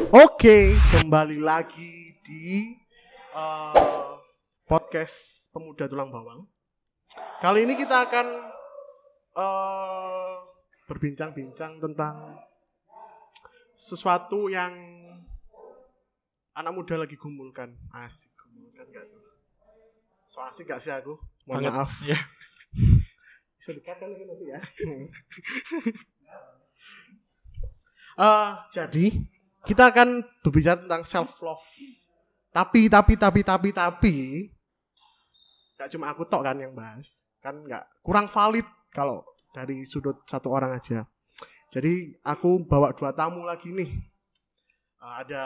Oke, kembali lagi di podcast Pemuda Tulang Bawang. Kali ini kita akan berbincang-bincang tentang sesuatu yang anak muda lagi gumulkan. Asik, gumulkan gak tuh? So asik gak sih aku? Mohon Banget. maaf. Ya. Bisa dikatakan lagi nanti ya. Jadi kita akan berbicara tentang self love. Tapi gak cuma aku tok kan yang bahas. Kan gak kurang valid kalau dari sudut satu orang aja. Jadi aku bawa 2 tamu lagi nih. Ada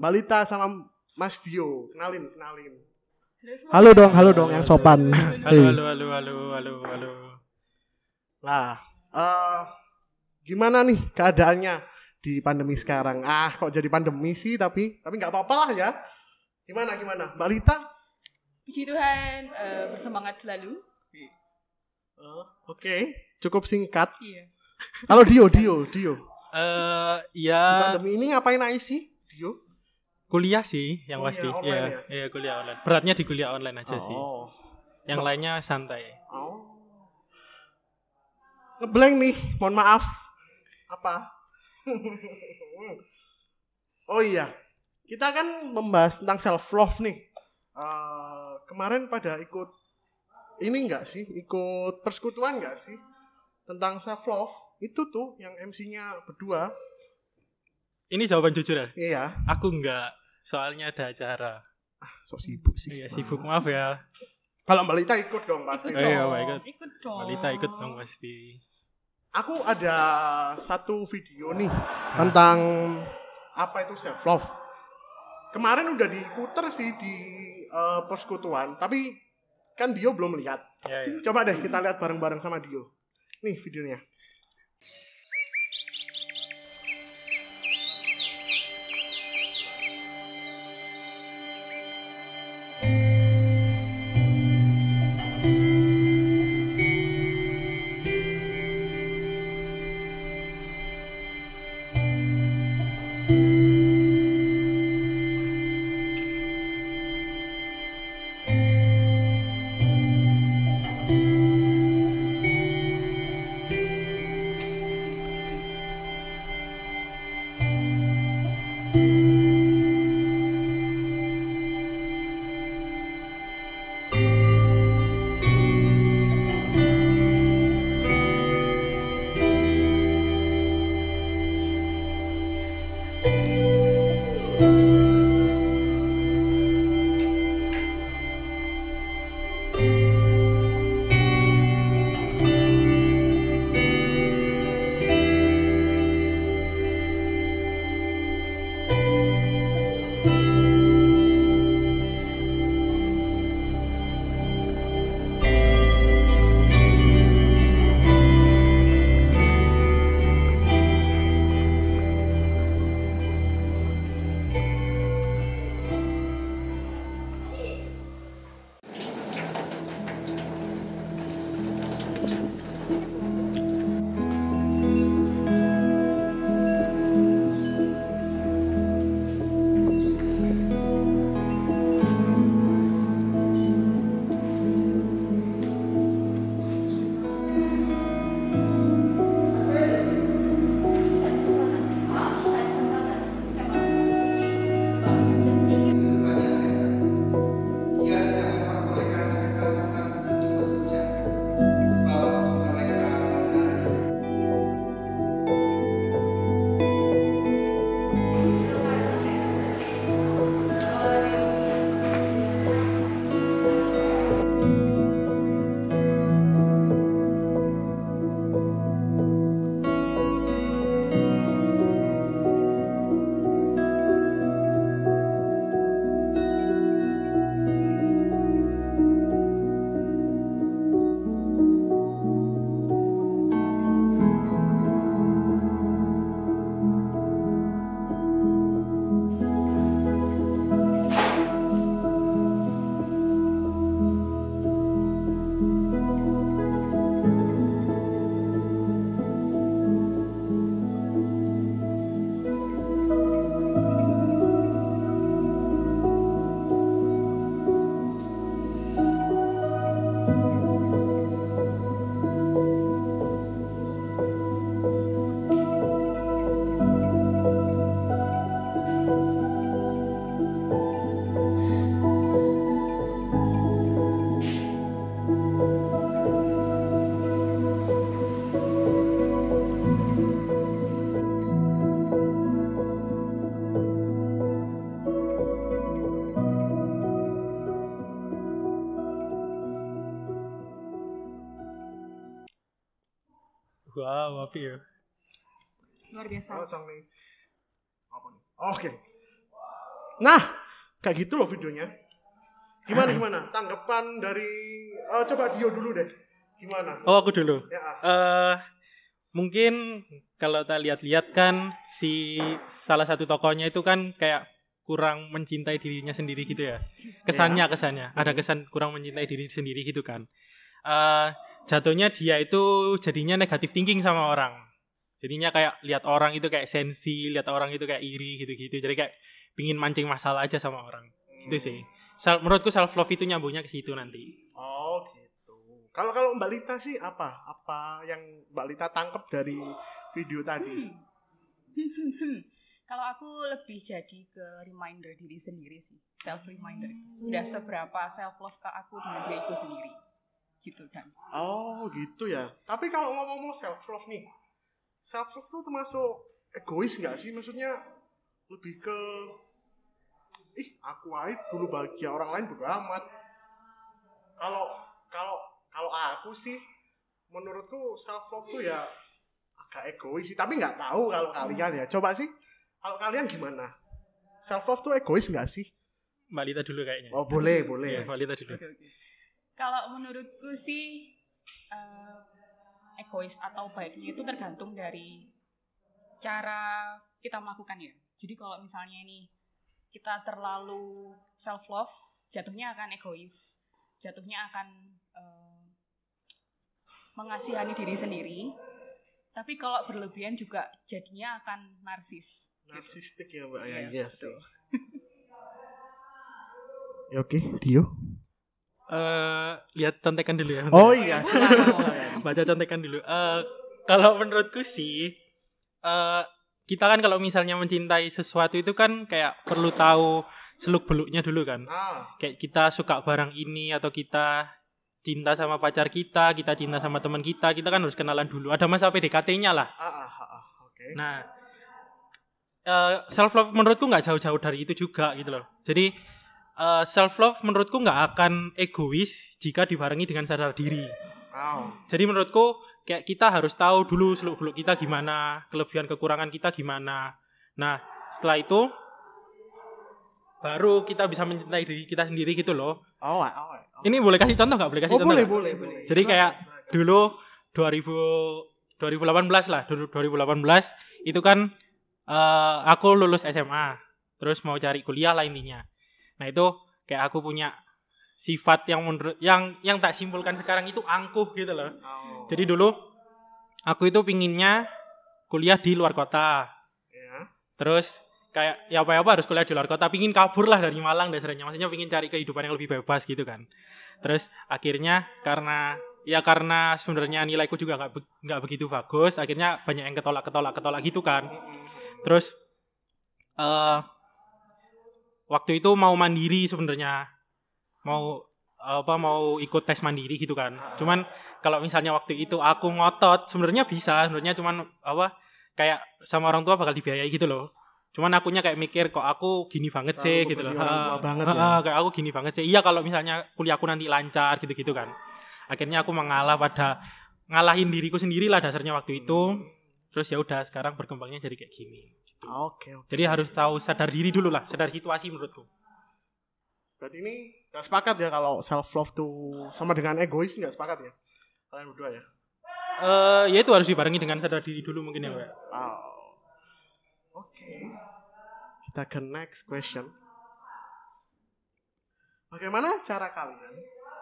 Mbak Lita sama Mas Dio. Kenalin. Halo dong yang sopan. Halo. Lah, gimana nih keadaannya di pandemi sekarang? Kok jadi pandemi sih, tapi nggak apa-apa lah ya. Gimana? Mbak Lita? Puji Tuhan, bersemangat selalu. Oke, cukup singkat. Iya. Kalau Dio. Di Ya pandemi ini ngapain aja sih, Dio? kuliah sih yang Kuliah pasti. online ya? Iya, kuliah online. Beratnya di kuliah online aja sih. Oh. Yang lainnya santai. Ngeblank nih, mohon maaf. Apa? Oh iya, kita kan membahas tentang self love nih. Kemarin pada ikut ini enggak sih? Ikut persekutuan enggak sih? Tentang self love. Itu tuh yang MC-nya berdua. Ini jawaban jujur ya? Iya. Aku enggak, soalnya ada acara. Sok sibuk sih. Iya, sibuk, maaf ya. Kalau Mbak Lita ikut dong pasti. Oh iya, Mbak, Ikut dong. Malita ikut dong pasti. Aku ada satu video nih tentang apa itu self love. Kemarin udah diputer sih di persekutuan, tapi kan Dio belum lihat. Ya. Coba deh kita lihat bareng-bareng sama Dio. Nih videonya. Wow, api ya. Luar biasa. Langsung nih. Apa nih? Oke. Nah, kayak gitu loh videonya. Gimana? Tanggapan dari coba Dio dulu deh. Gimana? Oh, aku dulu. Ya. Mungkin kalau tak lihat-lihat kan si salah satu tokohnya itu kan kayak kurang mencintai dirinya sendiri gitu ya. Kesannya ada kesan kurang mencintai diri sendiri gitu kan. Jatuhnya dia itu jadinya negatif thinking sama orang. Jadinya kayak lihat orang itu kayak sensi, lihat orang itu kayak iri gitu-gitu. Jadi kayak pingin mancing masalah aja sama orang. Gitu sih. Menurutku self love itu nyambungnya ke situ nanti. Oh, gitu. Kalau Mbak Lita sih apa yang Mbak Lita tangkap dari video tadi? Kalau aku lebih jadi ke reminder diri sendiri sih, self reminder. Sudah seberapa self love ke aku dengan diriku sendiri, gitu Dan. Oh, gitu ya. Tapi kalau ngomong self love nih, self love tuh termasuk egois nggak sih? Maksudnya lebih ke aku aja dulu bahagia, orang lain bodo amat. Kalau aku sih, menurutku self love tuh ya agak egois sih. Tapi nggak tahu kalau kalian ya. Coba sih, kalau kalian gimana? Self love tuh egois nggak sih? Mbak Lita dulu kayaknya. Oh, boleh. Ya, Mbak Lita dulu. Okay. Kalau menurutku sih egois atau baiknya itu tergantung dari cara kita melakukannya. Jadi kalau misalnya ini kita terlalu self love, jatuhnya akan egois, jatuhnya akan mengasihani diri sendiri. Tapi kalau berlebihan juga jadinya akan narsis. Narsistik ya Mbak ya. Yes. Betul. Ya oke, Dio. Lihat contekan dulu ya. Oh iya, silakan. Baca contekan dulu. Kalau menurutku sih, kita kan kalau misalnya mencintai sesuatu itu kan kayak perlu tahu seluk beluknya dulu kan. Kayak kita suka barang ini atau kita cinta sama pacar kita cinta sama teman kita kan harus kenalan dulu. Ada masa PDKT-nya lah. Okay. Nah, self love menurutku nggak jauh-jauh dari itu juga gitu loh. Jadi self love menurutku nggak akan egois jika dibarengi dengan sadar diri. Jadi menurutku kayak kita harus tahu dulu seluk-beluk kita gimana, kelebihan kekurangan kita gimana. Nah, setelah itu baru kita bisa mencintai diri kita sendiri gitu loh. Ini boleh kasih contoh nggak? Boleh kasih contoh? Boleh. Jadi kayak dulu 2018 lah, 2018 itu kan aku lulus SMA, terus mau cari kuliah lah intinya. Nah itu kayak aku punya sifat yang menurut yang tak simpulkan sekarang itu angkuh gitu loh. Jadi dulu aku itu pinginnya kuliah di luar kota. Terus kayak ya apa harus kuliah di luar kota, pingin kabur lah dari Malang dasarnya. Maksudnya pingin cari kehidupan yang lebih bebas gitu kan. Terus akhirnya karena sebenarnya nilaiku juga nggak begitu bagus, akhirnya banyak yang ketolak gitu kan. Terus waktu itu mau mandiri sebenarnya, mau ikut tes mandiri gitu kan. Cuman kalau misalnya waktu itu aku ngotot sebenarnya bisa, cuman kayak sama orang tua bakal dibiayai gitu loh. Cuman akunya kayak mikir kok aku gini banget sih gitu loh. Kayak aku gini banget sih. Iya kalau misalnya kuliahku nanti lancar gitu kan. Akhirnya aku mengalah pada ngalahin diriku sendiri lah dasarnya waktu itu. Terus ya udah sekarang berkembangnya jadi kayak gini. Gitu. Oke. Jadi harus tahu sadar diri dulu lah, sadar situasi menurutku. Berarti ini gak sepakat ya kalau self love tuh sama dengan egois, gak sepakat ya? Kalian berdua ya? Ya itu harus dibarengi dengan sadar diri dulu mungkin ya Mbak. Oke. Kita ke next question. Bagaimana cara kalian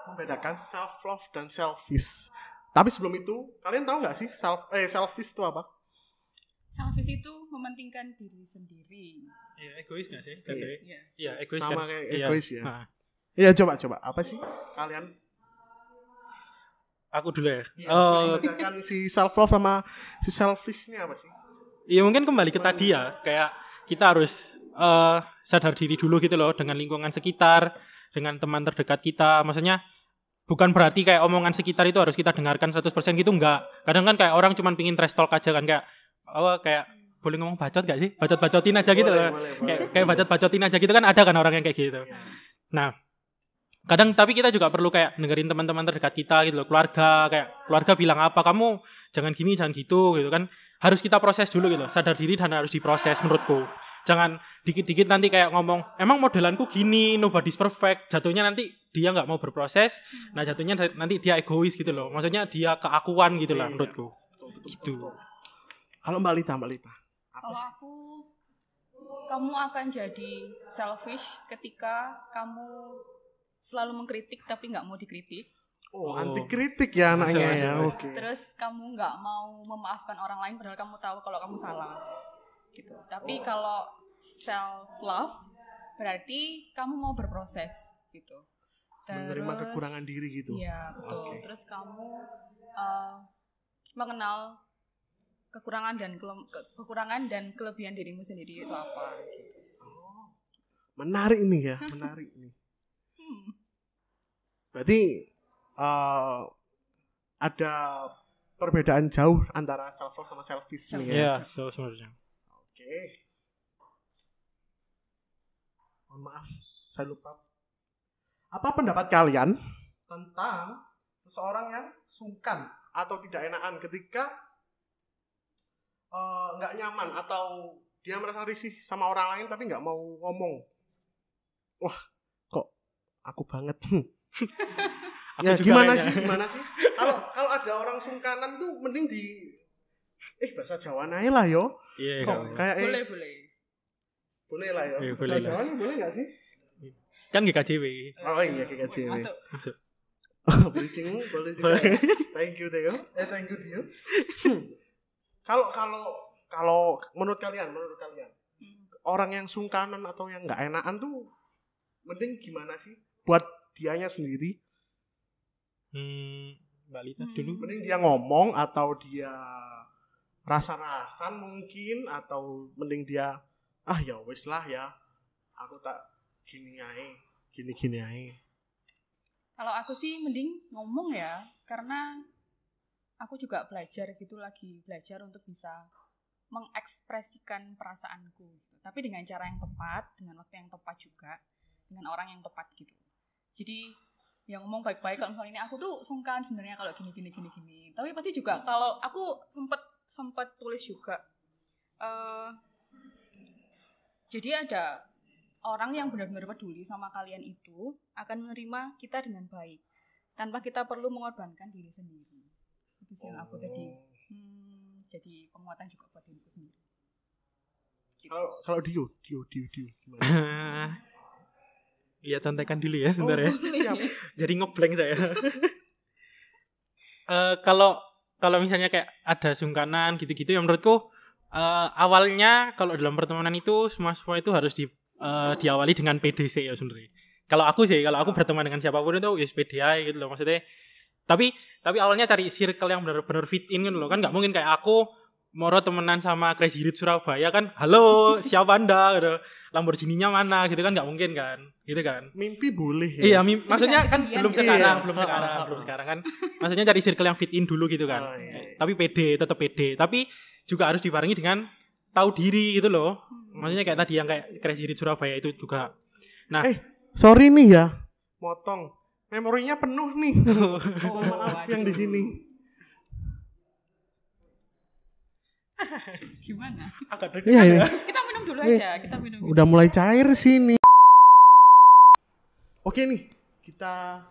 membedakan self love dan selfish? Tapi sebelum itu, kalian tahu nggak sih selfish itu apa? Selfish itu mementingkan diri sendiri. Iya, egois nggak sih? Iya, egois sama kan? Kayak egois ya. Iya, coba. Apa sih kalian? Aku dulu ya. Membedakan si self love sama si selfishnya apa sih? Iya mungkin kembali ke tadi ya, kayak kita harus sadar diri dulu gitu loh dengan lingkungan sekitar, dengan teman terdekat kita. Maksudnya bukan berarti kayak omongan sekitar itu harus kita dengarkan 100% gitu, enggak. Kadang kan kayak orang cuma pingin trash talk aja kan, kayak boleh ngomong bacot gak sih? Bacot-bacotin aja gitu loh. Kayak bacot-bacotin aja gitu kan, ada kan orang yang kayak gitu. Nah, kadang tapi kita juga perlu kayak dengerin teman-teman terdekat kita gitu loh, keluarga bilang apa, kamu jangan gini jangan gitu gitu kan, harus kita proses dulu gitu loh. Sadar diri dan harus diproses menurutku. Jangan dikit-dikit nanti kayak ngomong emang modelanku gini, nobody's perfect, jatuhnya nanti dia nggak mau berproses, nah jatuhnya nanti dia egois gitu loh, maksudnya dia keakuan gitu lah menurutku gitu. Kalau Mbak Lita Kalau aku, kamu akan jadi selfish ketika kamu selalu mengkritik tapi nggak mau dikritik. Anti kritik ya anaknya Masuk, ya. masuk. Oke. Terus kamu nggak mau memaafkan orang lain padahal kamu tahu kalau kamu salah. Gitu. Tapi kalau self love berarti kamu mau berproses gitu. Menerima kekurangan diri gitu. Iya, betul. Oke. Terus kamu mengenal kekurangan dan kelebihan dirimu sendiri itu apa gitu. Menarik ini ya, menarik ini. Berarti ada perbedaan jauh antara self love sama selfish nih ya. Iya, sebenarnya. Oke. Mohon maaf, saya lupa. Apa pendapat kalian tentang seseorang yang sungkan atau tidak enakan ketika nggak nyaman atau dia merasa risih sama orang lain tapi nggak mau ngomong? Wah, kok aku banget. Ya gimana sih? Kalau ada orang sungkanan tuh mending bahasa Jawa aja lah yo. Iya, kayak boleh lah yo. Iya, Bahasa boleh. Jawa boleh nggak sih? Kan GKJW. Oh iya GKJW. Masuk. Bridging boleh juga. Thank you Theo. Thank you Dio. Kalau menurut kalian orang yang sungkanan atau yang nggak enakan tuh mending gimana sih buat dianya sendiri? Mbak Lita dulu. Mending dia ngomong atau dia rasa-rasan mungkin, atau mending dia ya wis lah ya, aku tak gini ae. Kalau aku sih mending ngomong ya, karena aku juga lagi belajar untuk bisa mengekspresikan perasaanku gitu. Tapi dengan cara yang tepat, dengan waktu yang tepat juga, dengan orang yang tepat gitu. Jadi yang ngomong baik-baik, kalau misalnya ini aku tuh sungkan sebenarnya kalau gini. Tapi pasti juga kalau aku sempat tulis juga. Jadi ada orang yang benar-benar peduli sama kalian itu akan menerima kita dengan baik tanpa kita perlu mengorbankan diri sendiri. Itu sih yang aku tadi jadi penguatan juga buat diriku sendiri. Kalau Dio gimana? Lihat contekan dulu ya sebentar ya. Siap. Jadi ngeblank saya. Kalau misalnya kayak ada sungkanan gitu-gitu, yang menurutku awalnya kalau dalam pertemanan itu semua itu harus diawali dengan PDC ya sebenarnya. Kalau aku berteman dengan siapapun itu ya pede aja gitu loh, maksudnya. Tapi awalnya cari circle yang benar-benar fit in gitu loh. Kan enggak mungkin kayak aku moro temenan sama Crazy Rich Surabaya kan, halo siapa Anda gitu, Lamborghini-nya mana gitu kan, enggak mungkin kan, gitu kan. Mimpi boleh ya. Iya, maksudnya kan belum sekarang kan. Maksudnya cari circle yang fit in dulu gitu kan. Iya. Tapi tetap pede, tapi juga harus dibarengi dengan tahu diri gitu loh. Maksudnya kayak tadi yang kayak Crazy Rich Surabaya itu juga. Nah, sorry nih ya, motong. Memorinya penuh nih. Maaf yang di sini. Gimana? agak Iya. Kita minum dulu aja, Udah mulai cair sini. Oke nih, kita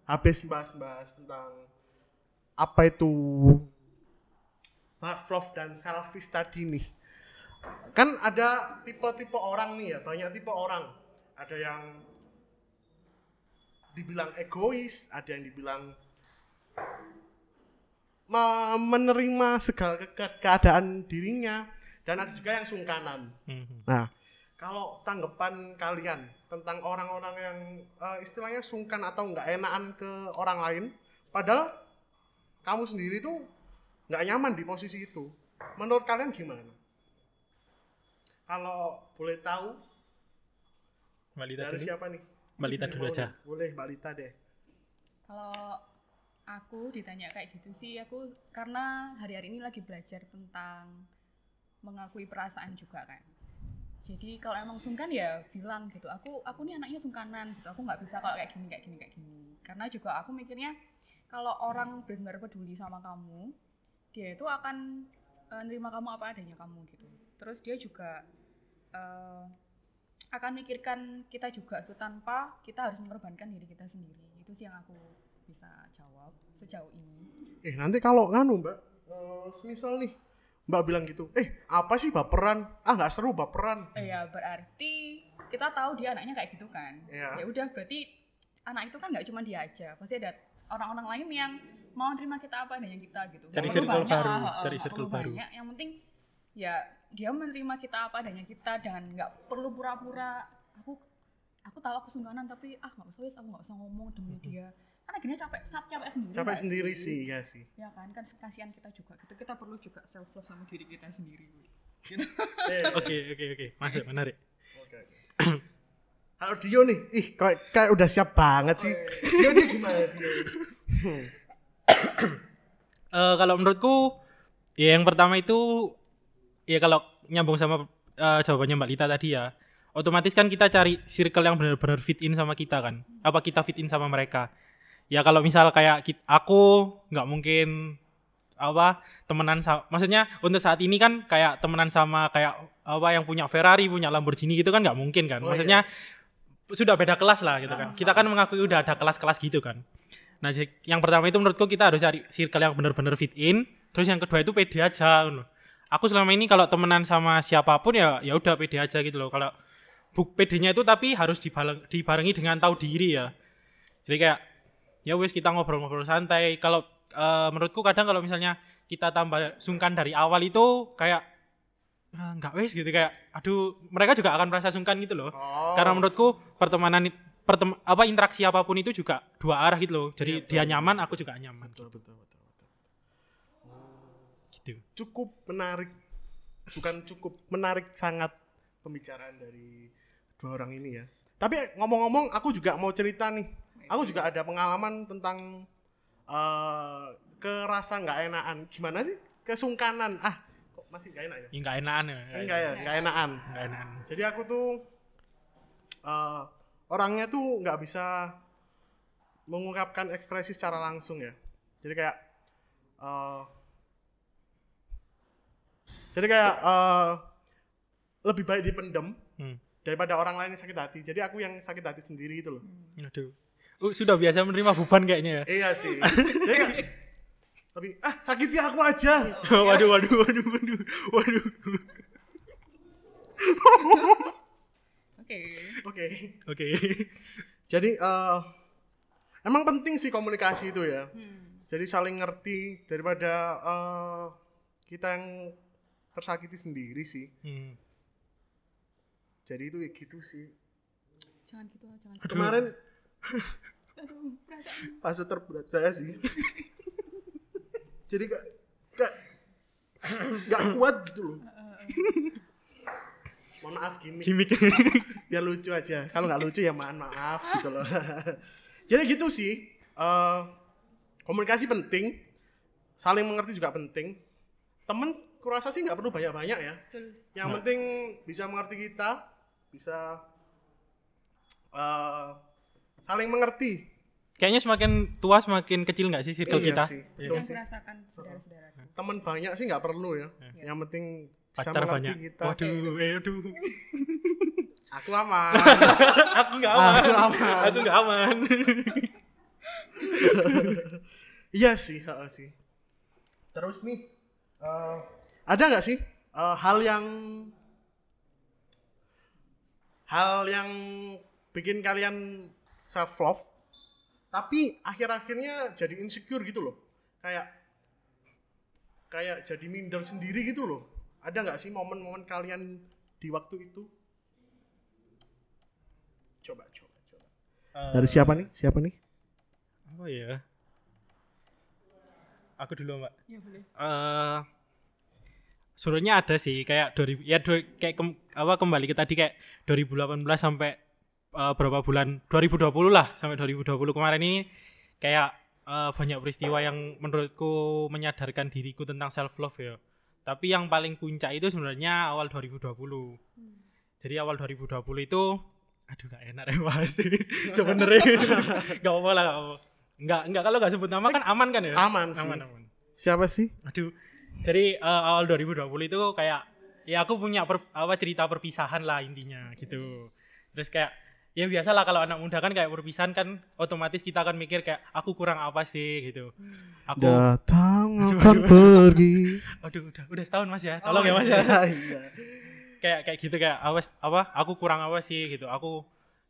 habis bahas tentang apa itu self love dan selfish tadi nih. Kan ada tipe-tipe orang nih ya, banyak tipe orang. Ada yang dibilang egois, ada yang dibilang menerima segala keadaan dirinya, dan ada juga yang sungkanan. Nah, kalau tanggapan kalian tentang orang-orang yang istilahnya sungkan atau nggak enakan ke orang lain, padahal kamu sendiri tuh nggak nyaman di posisi itu, menurut kalian gimana? Kalau boleh tahu, Mbak Lita dari dulu. siapa nih? Mbak Lita dulu aja. Boleh Mbak Lita deh. Kalau aku ditanya kayak gitu sih, aku karena hari-hari ini lagi belajar tentang mengakui perasaan juga kan. Jadi kalau emang sungkan ya bilang gitu. Aku nih anaknya sungkanan gitu. Aku nggak bisa kalau kayak gini. Karena juga aku mikirnya kalau orang benar-benar peduli sama kamu, dia itu akan nerima kamu apa adanya kamu gitu. Terus dia juga akan mikirkan kita juga tuh tanpa kita harus mengorbankan diri kita sendiri. Itu sih yang aku bisa jawab sejauh ini. Nanti kalau nganu Mbak, semisal nih Mbak bilang gitu, apa sih baperan? Nggak seru baperan. Ya berarti kita tahu dia anaknya kayak gitu kan. Ya udah berarti anak itu kan nggak cuma dia aja, pasti ada orang-orang lain yang mau terima kita apa adanya kita gitu. Cari circle baru, cari circle baru. Yang penting ya dia menerima kita apa adanya kita, dengan nggak perlu pura-pura. Aku tahu aku sungkanan tapi nggak usah, aku nggak usah ngomong demi dia. Kan akhirnya capek sendiri. Capek sendiri sih, ya sih. Ya kan kasihan kita juga gitu. Kita perlu juga self love sama diri kita sendiri. Gitu. Oke. Masuk, menarik. Oke. Kalau Dio nih, kayak udah siap banget sih. Dio gimana Dio? Kalau menurutku, ya yang pertama itu, ya kalau nyambung sama jawabannya Mbak Lita tadi ya, otomatis kan kita cari circle yang benar-benar fit in sama kita kan. Apa kita fit in sama mereka? Ya kalau misal kayak aku nggak mungkin temenan sama, maksudnya untuk saat ini kan kayak temenan sama kayak yang punya Ferrari, punya Lamborghini gitu kan nggak mungkin kan. Maksudnya sudah beda kelas lah gitu kan. Kita kan mengakui udah ada kelas-kelas gitu kan. Nah, yang pertama itu menurutku kita harus cari circle yang benar-benar fit in. Terus yang kedua itu pede aja. Aku selama ini kalau temenan sama siapapun ya udah pede aja gitu loh. Kalau pedenya itu tapi harus dibarengi dengan tahu diri ya. Jadi kayak ya wes kita ngobrol-ngobrol santai. Kalau menurutku kadang kalau misalnya kita tambah sungkan dari awal itu kayak nggak wes gitu, kayak aduh mereka juga akan merasa sungkan gitu loh. Karena menurutku pertemanan interaksi apapun itu juga dua arah gitu loh. Jadi dia nyaman, aku juga nyaman. Betul. Gitu. Cukup menarik. Bukan cukup menarik sangat pembicaraan dari dua orang ini ya. Tapi ngomong-ngomong aku juga mau cerita nih. Aku juga ada pengalaman tentang kerasa nggak enakan. Gimana sih? Kesungkanan. Kok masih nggak enak ya? Nggak enakan ya? Nggak enakan. Jadi aku tuh orangnya tuh nggak bisa mengungkapkan ekspresi secara langsung ya. Jadi kayak lebih baik dipendem daripada orang lain yang sakit hati. Jadi aku yang sakit hati sendiri gitu loh. Aduh. Sudah biasa menerima beban kayaknya ya. Iya sih. Jadi kan tapi sakiti aku aja. Waduh. Oke. Jadi emang penting sih komunikasi itu ya. Jadi saling ngerti daripada kita yang tersakiti sendiri sih. Jadi itu gitu sih. Jangan gitu. Kemarin fase terberat saya sih. Jadi gak kuat gitu loh. Mohon maaf gimmick. Biar lucu aja. Kalau nggak lucu ya maaf gitu loh. Jadi gitu sih. Komunikasi penting. Saling mengerti juga penting. Temen kurasa sih nggak perlu banyak-banyak ya. Yang penting bisa mengerti kita, bisa saling mengerti. Kayaknya semakin tua semakin kecil nggak sih circle kita? Sih, yang kurasakan saudara-saudara. Teman banyak sih nggak perlu ya. Yang penting bisa pacar mengerti banyak. kita. Waduh. Aku aman. Aku nggak aman. Iya sih, Terus nih, ada nggak sih hal yang bikin kalian self love, tapi akhir-akhirnya jadi insecure gitu loh, kayak jadi minder sendiri gitu loh. Ada nggak sih momen-momen kalian di waktu itu? Coba. Dari siapa nih? Apa ya? Aku dulu, Mbak. Ya boleh. Sebenarnya ada sih kayak kembali ke tadi kayak 2018 sampai berapa bulan 2020 lah, sampai 2020 kemarin ini kayak banyak peristiwa yang menurutku menyadarkan diriku tentang self love ya. Tapi yang paling puncak itu sebenarnya awal 2020. Jadi awal 2020 itu aduh gak enak ya bahas sih sebenarnya. Gak apa-apa lah, gak apa. Enggak kalau gak sebut nama kan aman kan ya? Aman sih. Aman. Siapa sih? Aduh. Jadi awal 2020 itu kayak ya aku punya cerita perpisahan lah intinya gitu. Terus kayak ya biasalah kalau anak muda kan kayak perpisahan kan otomatis kita akan mikir kayak aku kurang apa sih gitu. Aku datang akan pergi. Aduh udah setahun Mas ya. Tolong ya Mas ya. Iya. kayak gitu kayak aku kurang apa sih gitu. Aku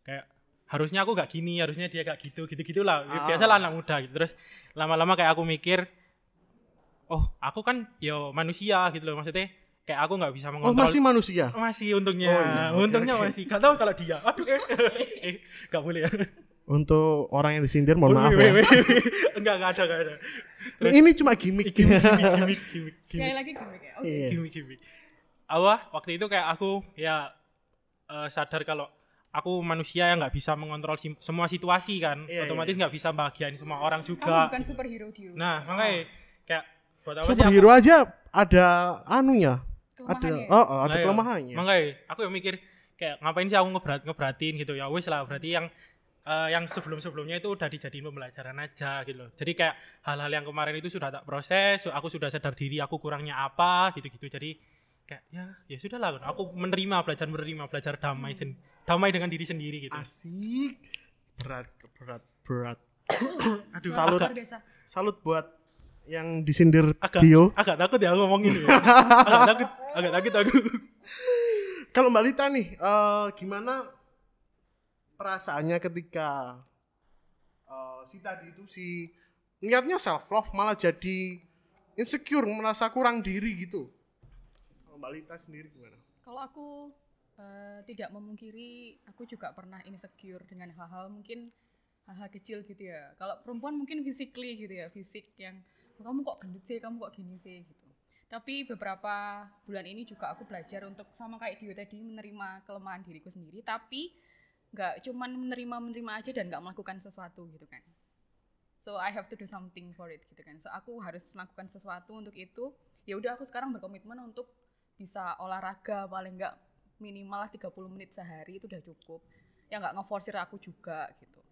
kayak harusnya aku gak gini, harusnya dia gak gitu-gitulah. Biasalah anak muda gitu. Terus lama-lama kayak aku mikir oh, aku kan yo manusia gitu loh. Maksudnya kayak aku nggak bisa mengontrol. Oh, masih manusia? Masih untungnya. Oh, iya. Untungnya okay. Masih. Gak tahu kalau dia. Aduh gak boleh ya. Untuk orang yang disindir mohon maaf ya. Enggak ada. Terus, ini cuma gimmick. Sekali lagi gimmick ya. Oke. Gimmick. Waktu itu kayak aku ya sadar kalau aku manusia yang nggak bisa mengontrol semua situasi kan. Otomatis nggak bisa bahagiain semua orang juga. Kamu bukan superhero Dio. Nah, makanya kayak superhero aja ada anunya. Ada nah, kelemahannya. Makanya aku yang mikir kayak ngapain sih aku ngeberatin gitu ya wes lah berarti yang sebelumnya itu udah dijadiin pembelajaran aja gitu loh. Jadi kayak hal-hal yang kemarin itu sudah tak proses, aku sudah sadar diri aku kurangnya apa gitu-gitu. Jadi kayak ya sudahlah aku belajar damai dengan diri sendiri gitu. Asik. Berat. Aduh, salut buat yang disindir Dio. Agak takut ya ngomongin itu. agak takut aku. Kalau Mbak Lita nih, gimana perasaannya ketika si niatnya self love malah jadi insecure, merasa kurang diri gitu. Kalau Mbak Lita sendiri gimana? Kalau aku tidak memungkiri, aku juga pernah insecure dengan hal-hal kecil gitu ya. Kalau perempuan mungkin physically gitu ya, fisik yang kamu kok gendut sih, kamu kok gini sih gitu. Tapi beberapa bulan ini juga aku belajar untuk sama kayak Dio tadi menerima kelemahan diriku sendiri, tapi nggak cuman menerima aja dan nggak melakukan sesuatu gitu kan. So I have to do something for it gitu kan. So aku harus melakukan sesuatu untuk itu. Ya udah aku sekarang berkomitmen untuk bisa olahraga paling nggak minimal 30 menit sehari itu udah cukup. Ya nggak ngeforsir aku juga gitu.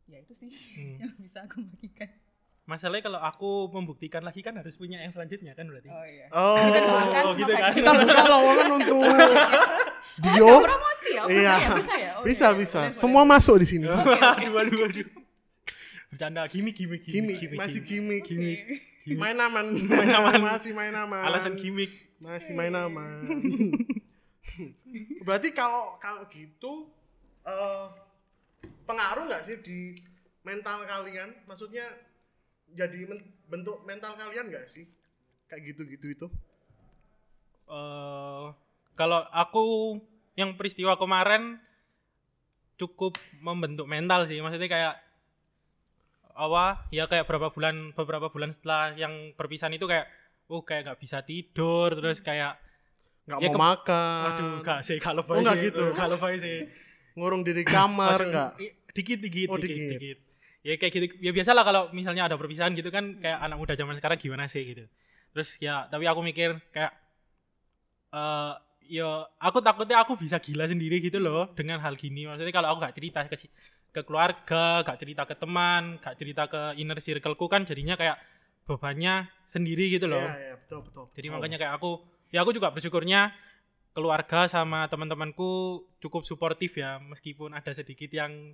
Ya itu sih yang bisa aku bagikan. Masalahnya kalau aku membuktikan lagi kan harus punya yang selanjutnya kan berarti. Oh iya. Oh gitu kan. Kita buka lowongan untuk Dio. Oh, promosi ya? Iya. Bisa ya? Oh, bisa. Boleh. Semua masuk di sini. Aduh. Bercanda gimmick. Masih gimmick. Okay. Main aman. Masih main aman. Alasan gimmick. Masih main aman. Berarti kalau gitu pengaruh nggak sih di mental kalian? Maksudnya jadi bentuk mental kalian nggak sih? Kayak gitu itu? Kalau aku yang peristiwa kemarin cukup membentuk mental sih. Maksudnya kayak kayak beberapa bulan setelah yang perpisahan itu kayak kayak nggak bisa tidur, terus kayak nggak mau makan. Aduh, nggak sih kalau gitu. Kalau sih ngurung diri kamar nggak? Dikit. Ya kayak gitu. Ya biasalah kalau misalnya ada perpisahan gitu kan kayak anak muda zaman sekarang gimana sih gitu. Terus ya tapi aku mikir kayak aku takutnya aku bisa gila sendiri gitu loh dengan hal gini. Maksudnya kalau aku gak cerita ke keluarga, gak cerita ke teman, gak cerita ke inner circle-ku kan jadinya kayak bebannya sendiri gitu loh. Iya, betul. Jadi makanya kayak aku juga bersyukurnya keluarga sama teman-temanku cukup suportif ya, meskipun ada sedikit yang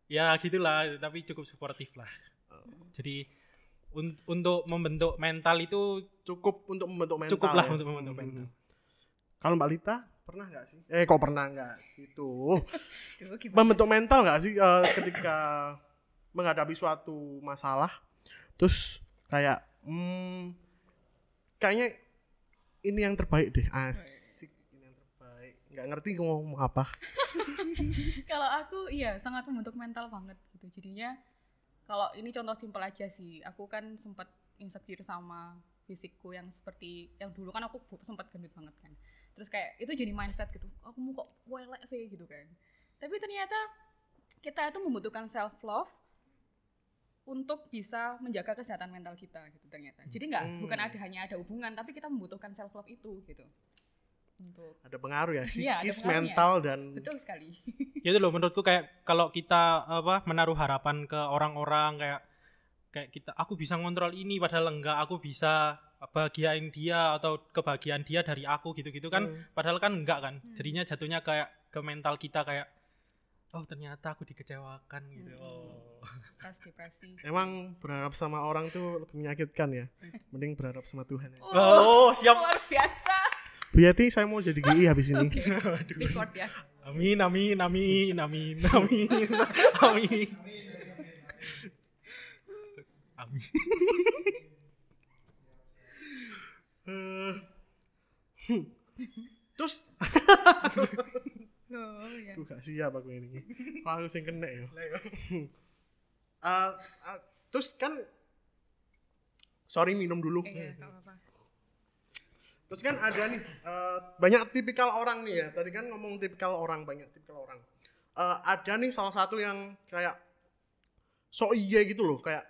ya gitulah, tapi cukup suportif lah. Jadi untuk membentuk mental itu cukup untuk membentuk mental. Cukup lah untuk membentuk mental. Kalau Mbak Lita pernah nggak sih? Kok pernah nggak sih tuh? Membentuk mental nggak sih ketika menghadapi suatu masalah, terus kayak kayaknya ini yang terbaik deh, asik, ini yang terbaik. Nggak ngerti ngomong apa. Kalau aku iya sangat membentuk mental banget gitu. Jadinya kalau ini contoh simpel aja sih, aku kan sempat insecure sama fisikku yang seperti yang dulu kan aku sempat gendut banget kan. Terus kayak itu jadi mindset gitu, aku mau kok welek sih gitu kan. Tapi ternyata kita itu membutuhkan self love untuk bisa menjaga kesehatan mental kita gitu ternyata. Jadi bukan hanya ada hubungan, tapi kita membutuhkan self love itu gitu. Untuk Ada pengaruh ya, Iya, ada psikis, pengaruhnya. mental dan betul sekali. Ya itu loh menurutku kayak kalau kita menaruh harapan ke orang-orang kayak kita aku bisa ngontrol ini padahal enggak, aku bisa bahagiain dia atau kebahagiaan dia dari aku gitu-gitu kan, padahal kan enggak kan. Jadinya jatuhnya kayak ke mental kita kayak oh ternyata aku dikecewakan gitu. Oh. Stres, depresi. emang berharap sama orang tuh lebih menyakitkan ya. Mending berharap sama Tuhan ya. Oh, siap. Luar biasa. Bu Yati, saya mau jadi GI habis ini. Record ya. Amin amin amin amin amin amin. Amin. Terus Loh, ya. gak siap aku ini. Aku sing kena ya. Terus kan sorry minum dulu. Iya, enggak apa-apa. Terus kan ada nih banyak tipikal orang nih ya. Tadi kan ngomong tipikal orang, banyak tipikal orang. Ada nih salah satu yang kayak so iya gitu loh, kayak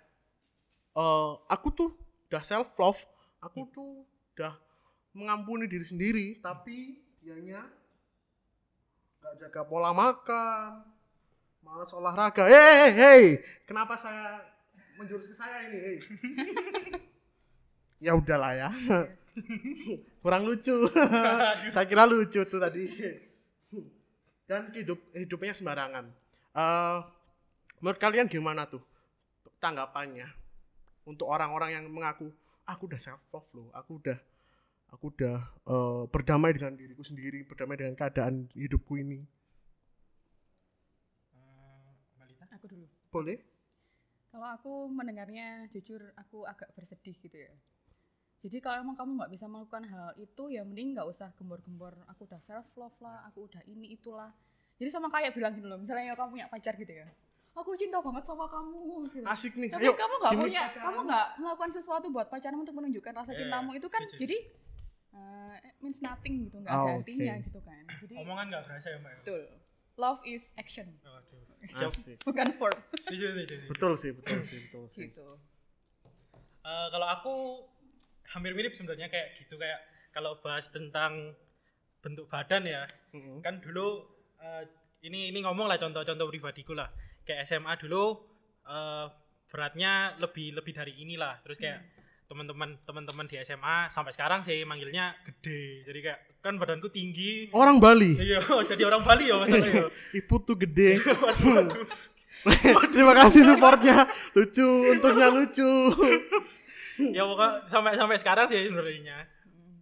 aku tuh udah self love, aku tuh udah mengampuni diri sendiri, tapi dianya gak jaga pola makan, malas olahraga. Hey, kenapa saya menjurus ke saya ini? Hey. Ya udahlah ya. Kurang lucu. Saya kira lucu tuh tadi. Dan hidupnya sembarangan. Menurut kalian gimana tuh tanggapannya untuk orang-orang yang mengaku aku udah self love loh, aku udah berdamai dengan diriku sendiri, berdamai dengan keadaan hidupku ini. Aku dulu. Boleh? Kalau aku mendengarnya jujur aku agak bersedih gitu ya. Jadi kalau emang kamu nggak bisa melakukan hal itu ya mending nggak usah gembor-gembor aku udah self love lah, aku udah ini itulah. Jadi sama kayak bilang gini loh, misalnya kamu punya pacar gitu ya. Aku cinta banget sama kamu gitu. Asik nih. Tapi Ayo, kamu nggak gini. punya, kamu nggak melakukan sesuatu buat pacarmu untuk menunjukkan rasa cintamu itu kan setuju. jadi means nothing gitu, nggak ada Oh, artinya oke. gitu kan. Jadi Omongan nggak berasa ya mbak. betul. Love is action, Aduh. Asik. bukan verb. Setuju. Betul sih. Gitu. Kalau aku hampir mirip sebenarnya kayak gitu, kayak kalau bahas tentang bentuk badan ya, kan dulu ini ngomong lah contoh-contoh pribadiku lah, kayak SMA dulu beratnya lebih dari inilah, terus kayak teman-teman di SMA sampai sekarang sih manggilnya gede, jadi kayak kan badanku tinggi. Orang Bali. Iya, jadi orang Bali ya masalahnya. Ibu tuh gede. Terima kasih supportnya. Lucu, untungnya lucu. Ya pokoknya sampai sekarang sih sebenarnya.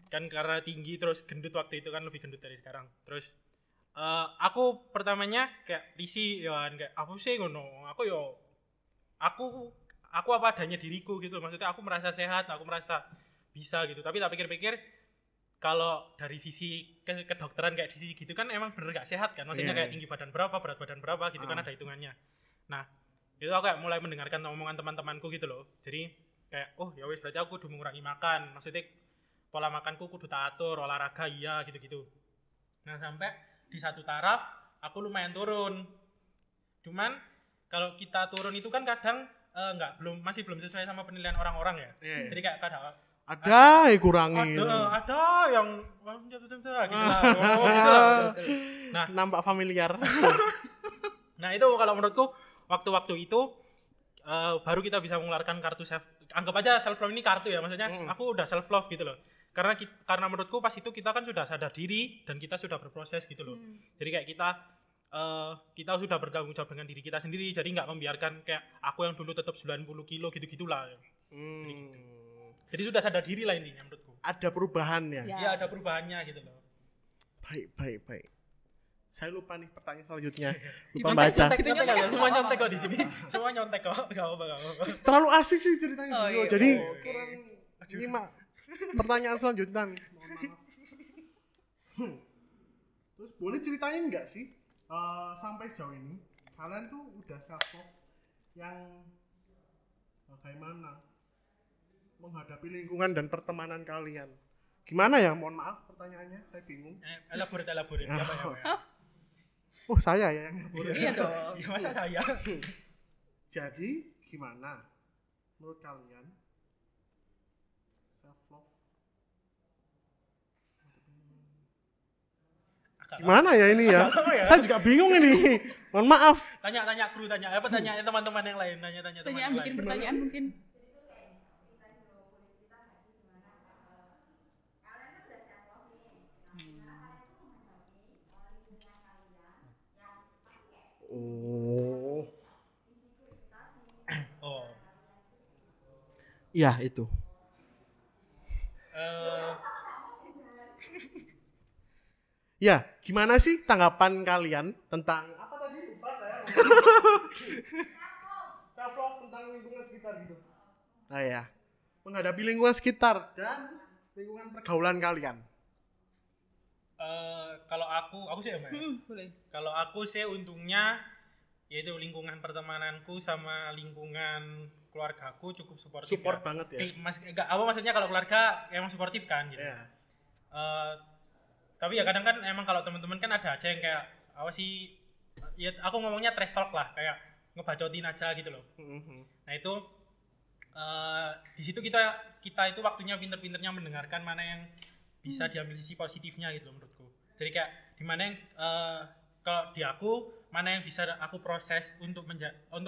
Kan karena tinggi terus gendut, waktu itu kan lebih gendut dari sekarang. Terus aku pertamanya kayak risih ya kan, kayak apa sih ngono. Aku apa adanya diriku gitu. Maksudnya aku merasa sehat, aku merasa bisa gitu. Tapi tak pikir-pikir kalau dari sisi kedokteran kayak di sisi gitu kan emang bener gak sehat kan. Maksudnya kayak tinggi badan berapa, berat badan berapa gitu kan ada hitungannya. Nah, itu aku kayak mulai mendengarkan omongan teman-temanku gitu loh. Jadi kayak oh ya wis berarti aku kudu mengurangi makan. Maksudnya pola makanku kudu tak atur, olahraga iya gitu-gitu. Nah, sampai di satu taraf aku lumayan turun. Cuman kalau kita turun itu kan kadang masih belum sesuai sama penilaian orang-orang ya. Jadi kayak kadang Ada yang kurangi. ada yang gitu lah. Oh, gitu lah. Nah, Nampak familiar. nah itu kalau menurutku waktu-waktu itu baru kita bisa mengeluarkan kartu self. Anggap aja self love ini kartu ya, maksudnya aku udah self love gitu loh. Karena menurutku pas itu kita kan sudah sadar diri dan kita sudah berproses gitu loh. Jadi kayak kita sudah bertanggung jawab dengan diri kita sendiri, jadi nggak membiarkan kayak aku yang dulu tetap 90 kilo gitu-gitulah. Jadi sudah sadar diri lah intinya menurutku. Ada perubahannya. Ya. Ya ada perubahannya gitu loh. Baik. Saya lupa nih pertanyaan selanjutnya. Lupa Nyontek, baca. nyontek ya. Semua nyontek kok di sini. Semua nyontek kok. Gak apa. Terlalu asik sih ceritanya. Oh, iya. Jadi Oke. kurang nyimak pertanyaan selanjutnya. Mohon maaf. Terus boleh ceritain nggak sih sampai jauh ini kalian tuh udah self love yang bagaimana menghadapi lingkungan dan pertemanan kalian? Gimana ya? Mohon maaf pertanyaannya, saya bingung. Elaborate. Ah. Apa ya? Oh saya ya yang Iya dong. Ya masa saya? Jadi gimana menurut kalian self love Gimana ya ini ya? Saya juga bingung ini. Mohon maaf. Tanya kru, tanya teman-teman yang lain, tanya teman Pertanyaan yang bikin lain. pertanyaan mungkin. Oh. Oh. Iya, itu. Ya, gimana sih tanggapan kalian tentang apa tadi? Lupa saya. Self love tentang lingkungan sekitar gitu. Nah ya, menghadapi lingkungan sekitar dan lingkungan pergaulan kalian. Kalau aku sih ya, Mbak. Boleh. Kalau aku sih untungnya yaitu lingkungan pertemananku sama lingkungan keluargaku cukup suportif. Support banget ya. Maksudnya kalau keluarga emang suportif kan gitu. Iya. Tapi ya kadang kan emang kalau teman-teman kan ada aja yang kayak apa sih, ya aku ngomongnya trash talk lah, kayak ngebacotin aja gitu loh. Nah itu di situ kita itu waktunya pinter-pinternya mendengarkan mana yang bisa diambil sisi positifnya gitu loh menurutku. Jadi kayak di mana yang kalau di aku mana yang bisa aku proses untuk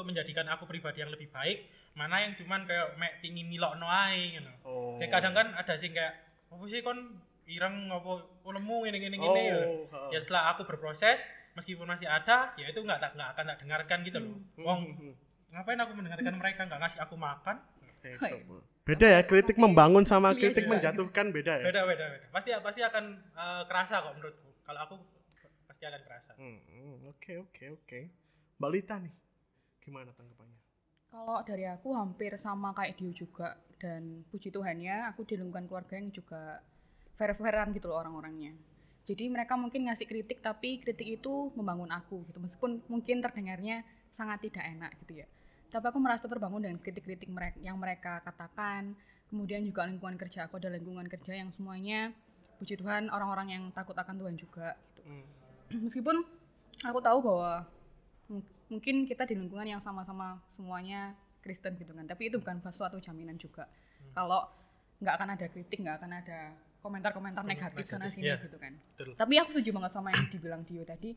menjadikan aku pribadi yang lebih baik, mana yang cuman kayak pingin nilokno ae gitu. Kayak kadang kan ada sih kayak apa sih kon ireng ngopo lemu ini ya setelah aku berproses meskipun masih ada ya itu nggak akan tak dengarkan gitu loh. Ngapain aku mendengarkan mereka, nggak ngasih aku makan. Beda ya, kritik membangun sama kritik menjatuhkan beda ya. Beda. Pasti akan kerasa kok menurutku. Kalau aku pasti akan kerasa. Oke. Mbak Lita nih, gimana tanggapannya? Kalau dari aku hampir sama kayak Dio juga, dan puji Tuhannya aku di lingkungan keluarga yang juga fair-fairan gitu loh orang-orangnya. Jadi mereka mungkin ngasih kritik tapi kritik itu membangun aku gitu, meskipun mungkin terdengarnya sangat tidak enak gitu ya. Tapi aku merasa terbangun dengan kritik-kritik yang mereka katakan. Kemudian juga lingkungan kerja aku ada lingkungan kerja yang semuanya puji Tuhan orang-orang yang takut akan Tuhan juga gitu. Meskipun aku tahu bahwa mungkin kita di lingkungan yang sama-sama semuanya Kristen gitu kan, tapi itu bukan suatu jaminan juga. Kalau nggak akan ada kritik, nggak akan ada komentar-komentar negatif sana sini gitu kan. Betul. Tapi aku setuju banget sama yang dibilang Dio tadi.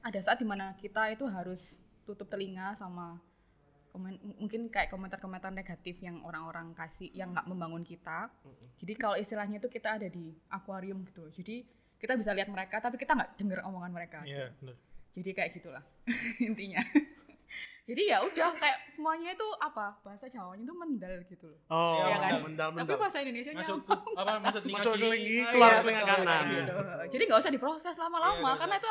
Ada saat dimana kita itu harus tutup telinga sama mungkin kayak komentar-komentar negatif yang orang-orang kasih yang nggak membangun kita. Jadi kalau istilahnya itu kita ada di akuarium gitu loh. Jadi kita bisa lihat mereka tapi kita nggak dengar omongan mereka. Iya, gitu. Jadi kayak gitulah intinya. Jadi ya udah kayak semuanya itu apa bahasa Jawanya itu mendal gitu loh. Oh, ya kan? Mendal. Tapi bahasa Indonesianya masuk lagi keluar telinga kanan. Gitu. Jadi nggak usah diproses lama-lama karena itu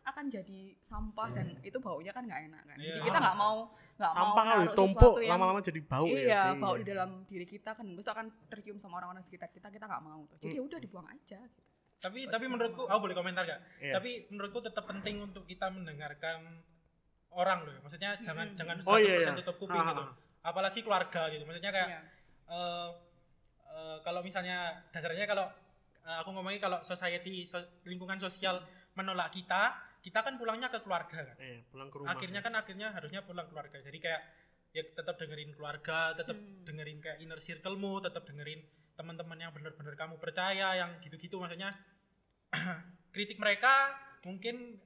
akan jadi sampah dan itu baunya kan nggak enak kan. Jadi kita nggak mau sampah kalau ditumpuk lama-lama jadi bau ya sih. Iya, bau di dalam diri kita kan terus akan tercium sama orang-orang sekitar kita nggak mau tuh. Jadi udah dibuang aja gitu. Tapi menurutku, aku boleh komentar gak? Yeah. Tapi menurutku tetap penting untuk kita mendengarkan orang loh. Maksudnya jangan 100% tutup kuping gitu. Apalagi keluarga gitu. Maksudnya kayak kalau misalnya dasarnya kalau aku ngomongin kalau lingkungan sosial menolak kita kan pulangnya ke keluarga kan. Pulang ke rumah. Akhirnya harusnya pulang keluarga. Jadi kayak ya tetap dengerin keluarga, tetap dengerin kayak inner circle-mu, tetap dengerin teman-teman yang benar-benar kamu percaya, yang gitu-gitu. Maksudnya kritik mereka mungkin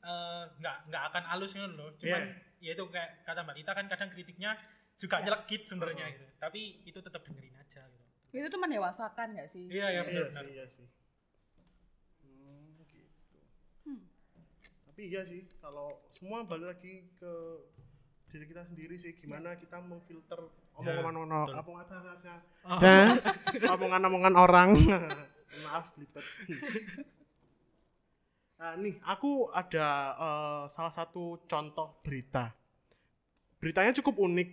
nggak akan halus gitu loh. Cuman ya itu kayak kata Mbak Lita kan kadang kritiknya juga nyelekit sebenarnya gitu. Tapi itu tetap dengerin aja gitu. Itu tuh mendewasakan nggak sih? Iya benar. Iya sih. Gitu. Tapi iya sih kalau semua balik lagi ke diri kita sendiri sih, gimana kita memfilter omongan orang. Maaf belibet. Nah, nih aku ada salah satu contoh berita. Beritanya cukup unik.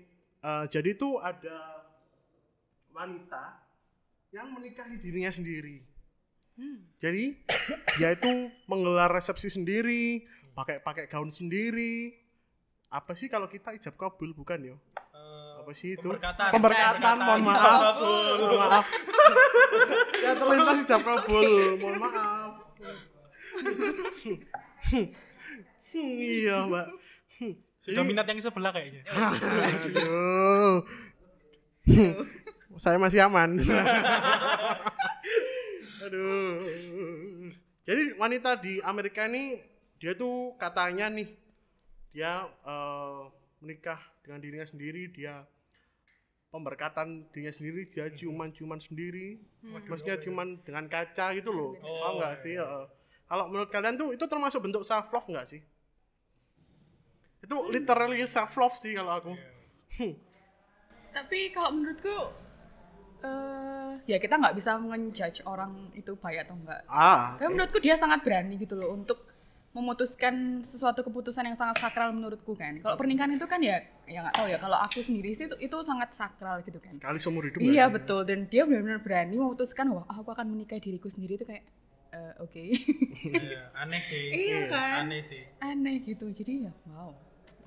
Jadi itu ada wanita yang menikahi dirinya sendiri. Jadi dia itu menggelar resepsi sendiri, pakai gaun sendiri. Apa sih kalau kita ijab kabul bukan ya? Apa sih itu? Pemberkatan. Mohon maaf. Ya terlintas ijab kabul. Mohon maaf. Iya, Mbak. Sudah minat yang sebelah kayaknya. Aduh. Saya masih aman. Aduh. Jadi wanita di Amerika ini dia tuh katanya nih dia menikah dengan dirinya sendiri, dia pemberkatan dirinya sendiri, dia ciuman sendiri, maksudnya ciuman dengan kaca gitu loh. Paham nggak sih? Kalau menurut kalian tuh itu termasuk bentuk self love nggak sih? Itu literally self love sih kalau aku. Tapi kalau menurutku ya kita nggak bisa menjudge orang itu baik atau enggak. Tapi menurutku dia sangat berani gitu loh untuk memutuskan sesuatu keputusan yang sangat sakral menurutku kan. Kalau pernikahan itu kan ya nggak tahu ya. Kalau aku sendiri sih itu sangat sakral gitu kan. Sekali seumur hidup. Iya betul, dan dia benar-benar berani memutuskan wah aku akan menikahi diriku sendiri itu kayak oke. Aneh sih. Iya kan. Aneh sih. Aneh gitu. Jadi ya wow.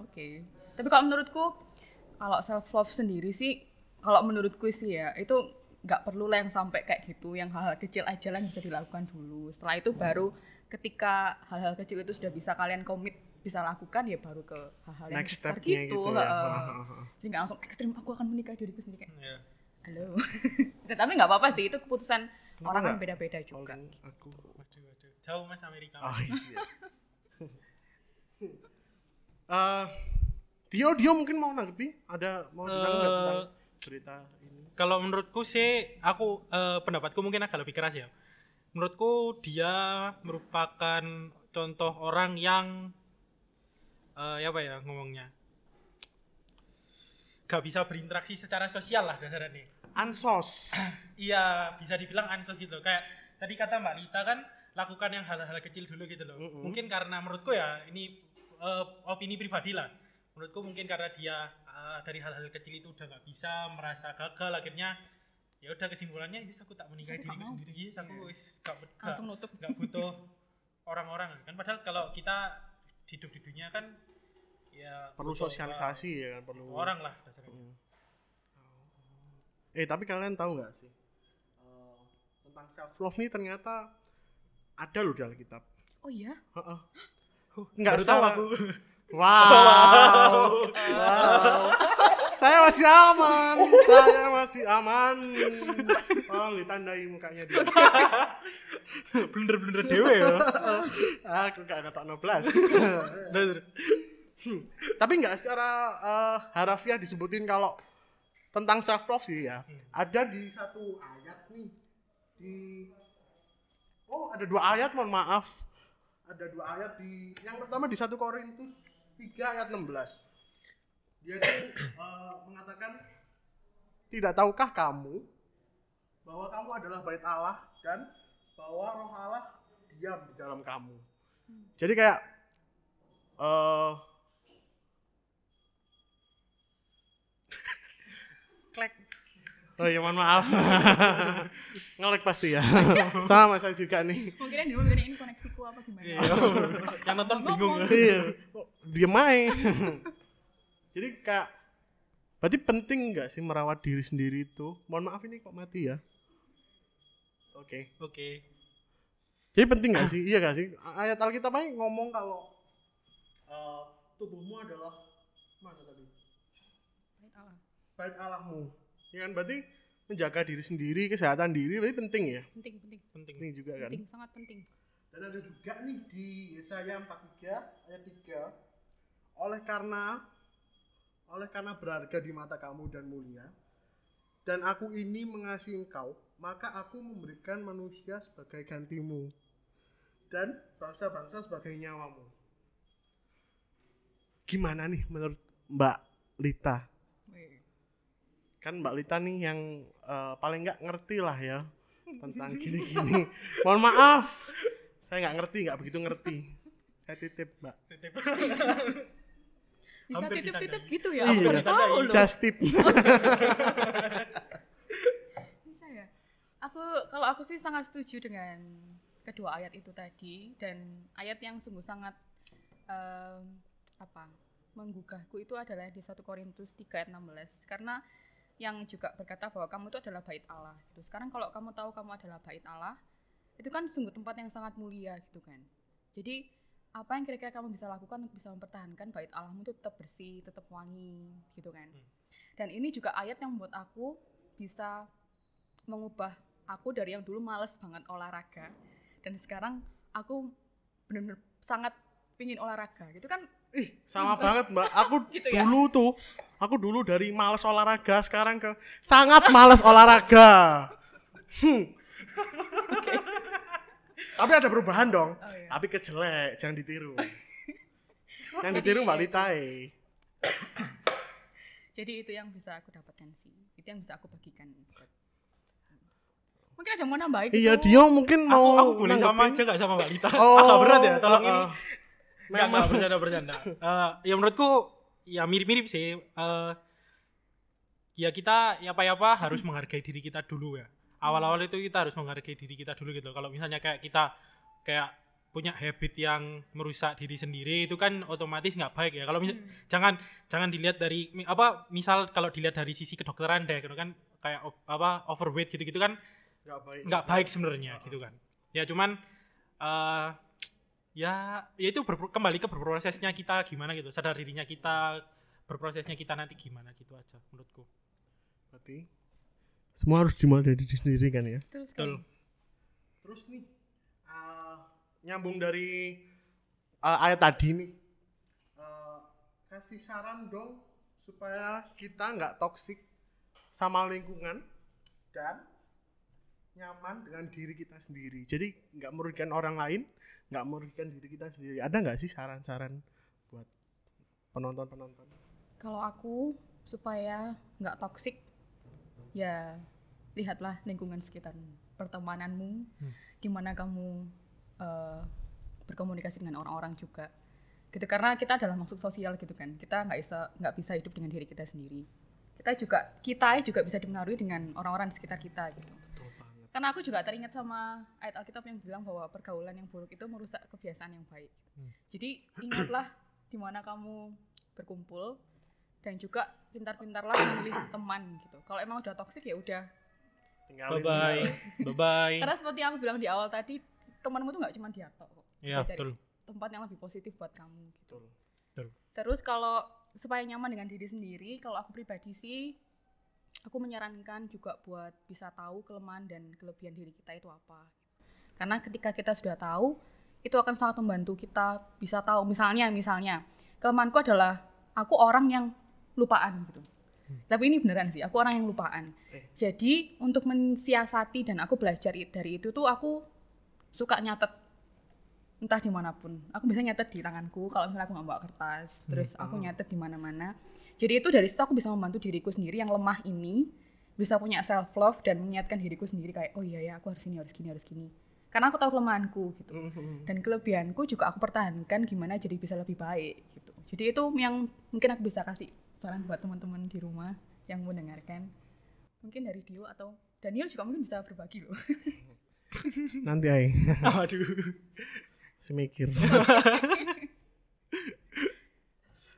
Oke. Tapi kalau menurutku kalau self love sendiri sih, kalau menurutku sih ya itu nggak perlu lah yang sampai kayak gitu, yang hal-hal kecil aja lah yang bisa dilakukan dulu. Setelah itu baru ketika hal-hal kecil itu sudah bisa kalian komit bisa lakukan ya baru ke hal-hal yang next besar step-nya gitu. ya. Jadi nggak langsung ekstrim aku akan menikah diriku sendiri kayak Iya. halo. Tapi nggak apa-apa sih, itu keputusan orang kan nggak? beda-beda juga. Aku. Waduh. Jauh Mas Amerika. Oh iya. Dio mungkin mau nanggepi? Ada mau bilang nggak tentang berita ini? Kalau menurutku sih, aku pendapatku mungkin agak lebih keras ya. Menurutku dia merupakan contoh orang yang ya apa ya ngomongnya, gak bisa berinteraksi secara sosial lah dasarnya. Ansos. Iya, bisa dibilang ansos gitu. Kayak tadi kata Mbak Lita kan, lakukan yang hal-hal kecil dulu gitu loh. Mungkin karena menurutku ya ini opini pribadi lah. Menurutku mungkin karena dia dari hal-hal kecil itu udah nggak bisa, merasa gagal, akhirnya ya udah kesimpulannya yes aku tak menikahi diriku sendiri. Yes aku wis Langsung nutup. nggak butuh orang-orang kan. Padahal kalau kita hidup di dunia kan ya Perlu butuh, sosialisasi ya kan, perlu orang lah dasarnya. Tapi kalian tahu nggak sih tentang self love nih ternyata ada loh di Alkitab. Oh iya? Nggak Baru tahu salah. aku. Wow. Saya masih aman. Tolong ditandai mukanya dia. Blunder dewe ya. Aku gak ngetok 12. Tapi nggak secara harafiah disebutin kalau tentang self love sih ya. Ada di satu ayat nih. Ada 2 ayat, mohon maaf. Ada 2 ayat yang pertama di 1 Korintus 3 ayat 16. Dia mengatakan, tidak tahukah kamu bahwa kamu adalah bait Allah dan bahwa Roh Allah diam di dalam kamu. Jadi kayak Klek. oh iya mohon maaf. Ngelek pasti ya. Sama saya juga nih. Mungkin yang dulu ini koneksiku apa gimana? Yang nonton bingung. Iya. Diam aja. Jadi kayak berarti penting nggak sih merawat diri sendiri itu? Mohon maaf ini kok mati ya. Oke. Jadi penting nggak sih? Iya nggak sih? Ayat Alkitab aja ngomong kalau tubuhmu adalah mana tadi? Bait Allah. Bait Allahmu. Ya kan berarti menjaga diri sendiri, kesehatan diri berarti penting ya. Penting. Penting juga kan. Penting, sangat penting. Dan ada juga nih di Yesaya 43 ayat 3. Oleh karena berharga di mata kamu dan mulia, dan aku ini mengasihi engkau, maka aku memberikan manusia sebagai gantimu dan bangsa-bangsa sebagai nyawamu. Gimana nih menurut Mbak Lita? Kan Mbak Lita nih yang paling nggak ngerti lah ya tentang gini-gini. Mohon maaf, saya nggak begitu ngerti. Saya titip Mbak. Bisa Hampir titip-titip ditandai. gitu ya? Iya, Aku baru tahu loh. just tip. Bisa ya? Kalau aku sih sangat setuju dengan kedua ayat itu tadi, dan ayat yang sungguh sangat menggugahku itu adalah di 1 Korintus 3 ayat 16, karena yang juga berkata bahwa kamu itu adalah bait Allah gitu. Sekarang kalau kamu tahu kamu adalah bait Allah, itu kan sungguh tempat yang sangat mulia gitu kan. Jadi apa yang kira-kira kamu bisa lakukan untuk bisa mempertahankan bait Allahmu itu tetap bersih, tetap wangi gitu kan. Dan ini juga ayat yang membuat aku bisa mengubah aku dari yang dulu males banget olahraga, dan sekarang aku benar-benar sangat pingin olahraga gitu kan. Sama banget Mbak. Aku Gitu ya? Aku dulu dari malas olahraga sekarang ke sangat malas olahraga. Tapi ada perubahan dong. Oh, iya. Tapi kejelek, jangan ditiru. Yang ditiru Mbak Litai. Jadi itu yang bisa aku dapatkan sih. Itu yang bisa aku bagikan. Mungkin ada yang mau nambahin Iya, gitu? dia mungkin mau Aku boleh sama nanggepin. aja gak sama Mbak Lita? Oh, Agak berat ya, tolong ini. Memang. Enggak, bercanda. Ya menurutku ya mirip-mirip sih. Ya kita apa harus menghargai diri kita dulu ya. Awal-awal itu kita harus menghargai diri kita dulu gitu. Kalau misalnya kayak kita kayak punya habit yang merusak diri sendiri itu kan otomatis nggak baik ya. Kalau jangan dilihat dari misal kalau dilihat dari sisi kedokteran deh gitu kan kayak overweight gitu-gitu kan nggak baik sebenarnya gitu kan. Ya cuman ya itu kembali ke berprosesnya kita gimana gitu, sadar dirinya kita, berprosesnya kita nanti gimana gitu aja menurutku. Berarti semua harus dimulai dari diri sendiri kan ya. Betul. Terus nih nyambung dari ayat tadi nih, kasih saran dong supaya kita nggak toksik sama lingkungan dan nyaman dengan diri kita sendiri. Jadi nggak merugikan orang lain, nggak merugikan diri kita sendiri. Ada nggak sih saran-saran buat penonton-penonton? Kalau aku supaya nggak toksik, ya lihatlah lingkungan sekitarmu, pertemananmu, gimana kamu berkomunikasi dengan orang-orang juga. Gitu, karena kita adalah makhluk sosial gitu kan. Kita nggak bisa hidup dengan diri kita sendiri. Kita juga bisa dipengaruhi dengan orang-orang di sekitar kita gitu. Karena aku juga teringat sama ayat Alkitab yang bilang bahwa pergaulan yang buruk itu merusak kebiasaan yang baik. Jadi ingatlah di mana kamu berkumpul dan juga pintar-pintarlah memilih teman gitu. Kalau emang udah toksik ya udah. Bye-bye. Karena seperti yang aku bilang di awal tadi, temanmu tuh nggak cuma dia kok. Iya, Bisa cari betul. tempat yang lebih positif buat kamu gitu. Betul. Terus kalau supaya nyaman dengan diri sendiri, kalau aku pribadi sih aku menyarankan juga buat bisa tahu kelemahan dan kelebihan diri kita itu apa. Karena ketika kita sudah tahu, itu akan sangat membantu kita bisa tahu. Misalnya kelemahanku adalah aku orang yang lupaan gitu. Tapi ini beneran sih, aku orang yang lupaan. Jadi untuk mensiasati dan aku belajar dari itu tuh aku suka nyatet entah dimanapun. Aku bisa nyatet di tanganku kalau misalnya aku nggak bawa kertas. Terus aku nyatet di mana-mana. Jadi itu dari situ aku bisa membantu diriku sendiri yang lemah ini bisa punya self love dan mengingatkan diriku sendiri kayak oh iya ya aku harus ini harus gini. Karena aku tahu kelemahanku gitu. Dan kelebihanku juga aku pertahankan gimana jadi bisa lebih baik gitu. Jadi itu yang mungkin aku bisa kasih saran buat teman-teman di rumah yang mendengarkan. Mungkin dari Dio atau Daniel juga mungkin bisa berbagi loh. Nanti ay. Aduh. Semikir.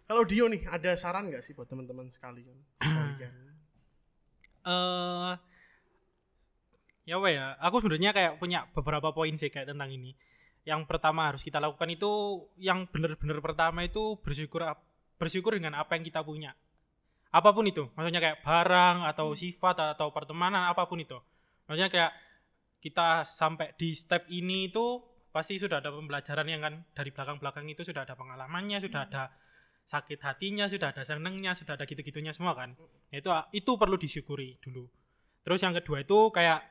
Kalau Dio nih, ada saran nggak sih buat teman-teman sekalian? Ya apa ya? Aku sebenarnya kayak punya beberapa poin sih kayak tentang ini. Yang pertama harus kita lakukan itu, yang benar-benar pertama itu bersyukur dengan apa yang kita punya. Apapun itu, maksudnya kayak barang atau sifat atau pertemanan apapun itu. Maksudnya kayak kita sampai di step ini itu pasti sudah ada pembelajaran yang kan dari belakang-belakang itu sudah ada pengalamannya, sudah ada sakit hatinya, sudah ada senengnya, sudah ada gitu-gitunya semua kan. Itu perlu disyukuri dulu. Terus yang kedua itu kayak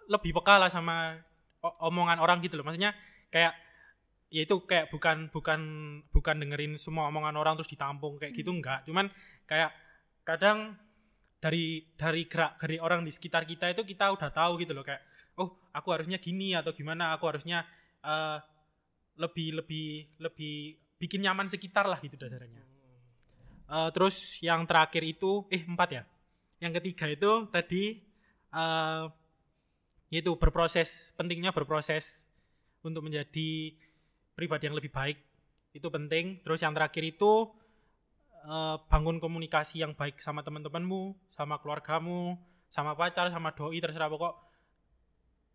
lebih peka lah sama omongan orang gitu loh. Maksudnya kayak ya itu kayak bukan dengerin semua omongan orang terus ditampung kayak gitu enggak. Cuman kayak kadang dari gerak-gerik orang di sekitar kita itu kita udah tahu gitu loh kayak oh aku harusnya gini atau gimana, aku harusnya lebih bikin nyaman sekitar lah gitu dasarnya. Terus yang terakhir itu 4 ya. Yang ketiga itu tadi yaitu berproses, pentingnya berproses untuk menjadi pribadi yang lebih baik. Itu penting. Terus yang terakhir itu bangun komunikasi yang baik sama teman-temanmu, sama keluargamu, sama pacar, sama doi, terserah pokok.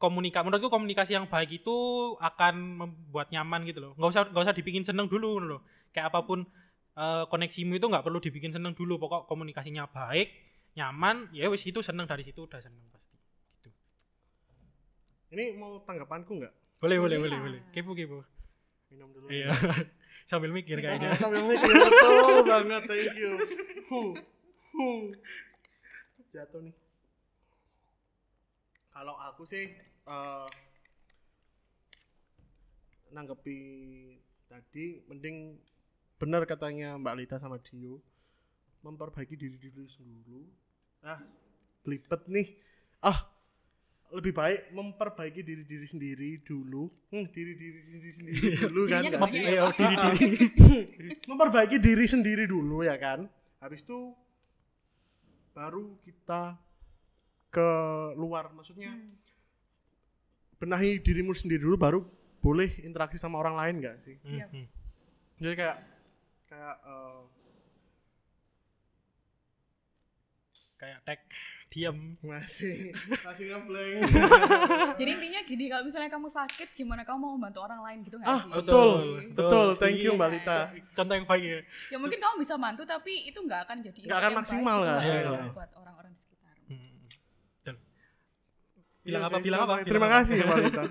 Menurutku komunikasi yang baik itu akan membuat nyaman gitu loh. Nggak usah dibikin seneng dulu loh. Kayak apapun koneksimu itu nggak perlu dibikin seneng dulu. Pokok komunikasinya baik, nyaman, ya wis itu seneng, dari situ udah seneng pasti. Gitu. Ini mau tanggapanku nggak? Boleh. Boleh. Kepo. Minum dulu. Iya. Sambil mikir kayaknya. Sambil mikir betul banget, thank you. Jatuh nih. Kalau aku sih nanggepi tadi, mending benar katanya Mbak Lita sama Dio, memperbaiki diri dulu. Belibet nih. Lebih baik memperbaiki diri sendiri dulu. Diri sendiri dulu kan. Dirinya Nggak sih? kebanyakan. Diri. Memperbaiki diri sendiri dulu ya kan. Habis itu baru kita keluar, maksudnya benahi dirimu sendiri dulu, baru boleh interaksi sama orang lain nggak sih? Iya. Jadi kayak Kayak diam. masih ngeblank. Jadi intinya gini, kalau misalnya kamu sakit, gimana kamu mau membantu orang lain gitu nggak sih? betul, thank you Mbak Lita. Contoh yang baik ya. Ya mungkin kamu bisa bantu, tapi itu nggak akan jadi Nggak akan yang maksimal baik lah. gitu Iya. buat orang-orang di sekitar. Bilang Iya apa? sih, Bilang apa? terima kasih ya Mbak Lita.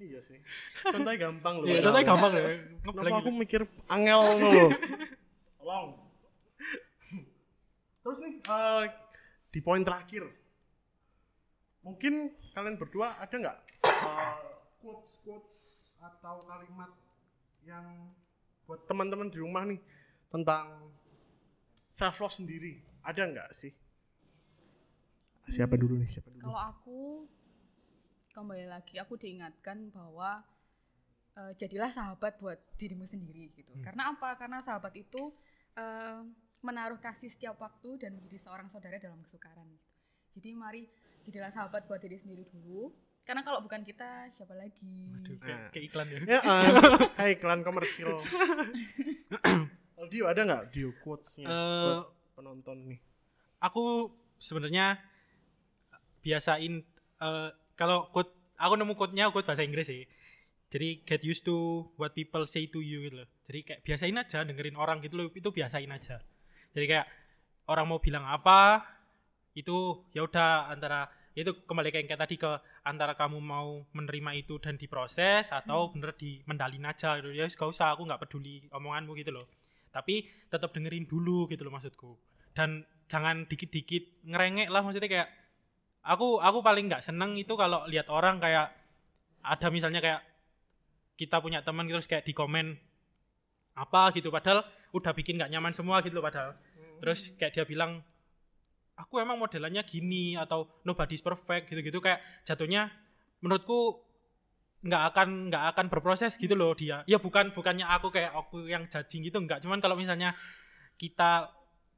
Iya sih, contohnya gampang loh. Iya, contohnya gampang loh. Kenapa aku mikir angel loh. Tolong. Terus nih di poin terakhir, mungkin kalian berdua ada nggak quotes atau kalimat yang buat teman-teman di rumah nih tentang self love sendiri, ada nggak sih? Siapa dulu nih? Kalau aku kembali lagi, aku diingatkan bahwa jadilah sahabat buat dirimu sendiri gitu. Karena apa? Karena sahabat itu menaruh kasih setiap waktu dan menjadi seorang saudara dalam kesukaran gitu. Jadi mari jadilah sahabat buat diri sendiri dulu. Karena kalau bukan kita, siapa lagi? Waduh, kayak iklan ya. Ya, iklan komersil. Dio ada nggak Dio quotes-nya buat penonton nih? Aku sebenarnya biasain kalau quote, aku nemu quote-nya quote bahasa Inggris sih. Jadi get used to what people say to you gitu loh. Jadi kayak biasain aja dengerin orang gitu loh, itu biasain aja. Jadi kayak orang mau bilang apa itu ya udah, antara itu kembali kayak tadi, ke antara kamu mau menerima itu dan diproses atau bener dimendalin aja gitu. Ya gak usah, aku nggak peduli omonganmu gitu loh. Tapi tetap dengerin dulu gitu loh maksudku. Dan jangan dikit-dikit ngerengek lah, maksudnya kayak aku paling nggak seneng itu kalau lihat orang kayak ada misalnya kayak kita punya teman terus kayak di komen apa gitu, padahal udah bikin nggak nyaman semua gitu loh padahal. Terus kayak dia bilang aku emang modelannya gini atau nobody's perfect gitu-gitu, kayak jatuhnya menurutku nggak akan berproses gitu loh dia. Ya bukannya aku kayak aku yang judging gitu, enggak, cuman kalau misalnya kita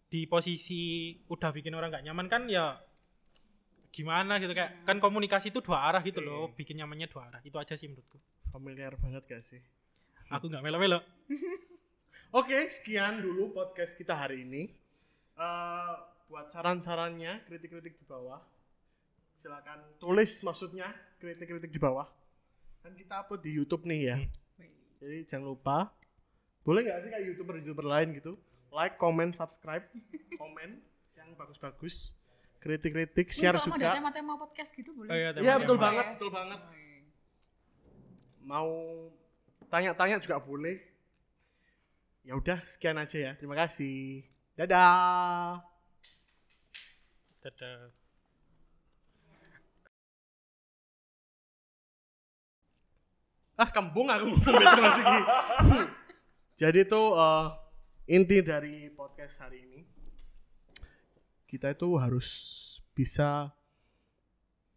di posisi udah bikin orang nggak nyaman kan ya gimana gitu, kayak kan komunikasi itu dua arah gitu loh, bikin nyamannya dua arah. Itu aja sih menurutku. Familiar banget gak sih? Aku nggak melo-melo. Oke, sekian dulu podcast kita hari ini. Buat saran-sarannya, kritik-kritik di bawah, silakan tulis, maksudnya kritik-kritik di bawah. Kan kita upload di YouTube nih ya. Jadi jangan lupa, boleh nggak sih kayak YouTuber lain gitu, like, comment, subscribe, komen yang bagus-bagus, kritik-kritik, share Kalau juga. ada tema-tema podcast gitu boleh. Oh, iya, Iya betul tema-tema. banget, betul banget. Mau tanya-tanya juga boleh. Ya udah, sekian aja ya. Terima kasih. Dadah. Dadah. Kembung aku ngomong lagi. Jadi tuh inti dari podcast hari ini, kita itu harus bisa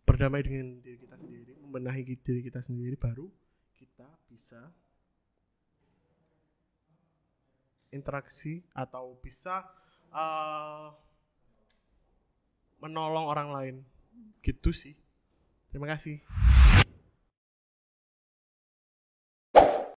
berdamai dengan diri kita sendiri, membenahi diri kita sendiri, baru kita bisa interaksi atau bisa menolong orang lain. Gitu sih. Terima kasih.